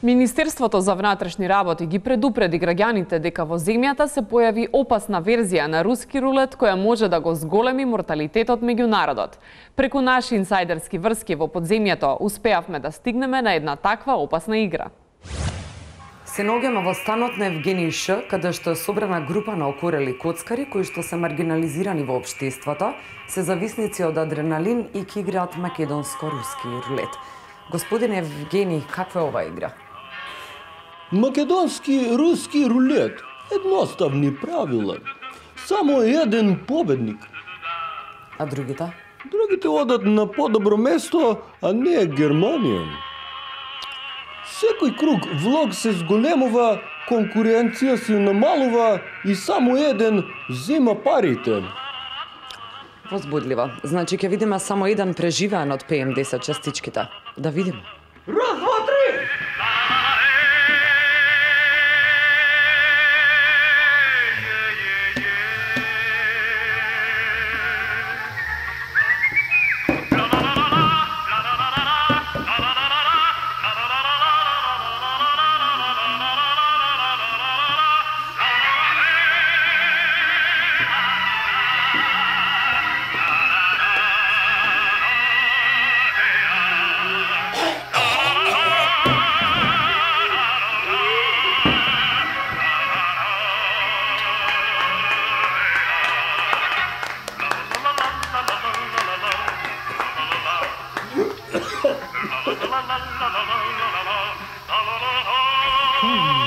Министерството за внатрешни работи ги предупреди граѓаните дека во земјата се појави опасна верзија на руски рулет која може да го зголеми морталитетот меѓу народот. Преку наши инсайдерски врски во подземјето успеавме да стигнеме на една таква опасна игра. Се наоѓаме во станот на Евгений Ш, каде што е собрана група на окорели коцкари кои што се маргинализирани во општеството, се зависници од адреналин и ки играат македонско-руски рулет. Господин Евгений, каква е оваа игра? Македонски-руски рулет. Едноставни правила. Само еден победник. А другите? Другите одат на подобро место, а не Германија. Секој круг влог се зголемува, конкуренција се намалува и само еден зема парите. Возбудливо. Значи ќе видиме само еден преживеан од ПМ10 частичките. Да видиме. Раз, два, три! la la la la la la la la la la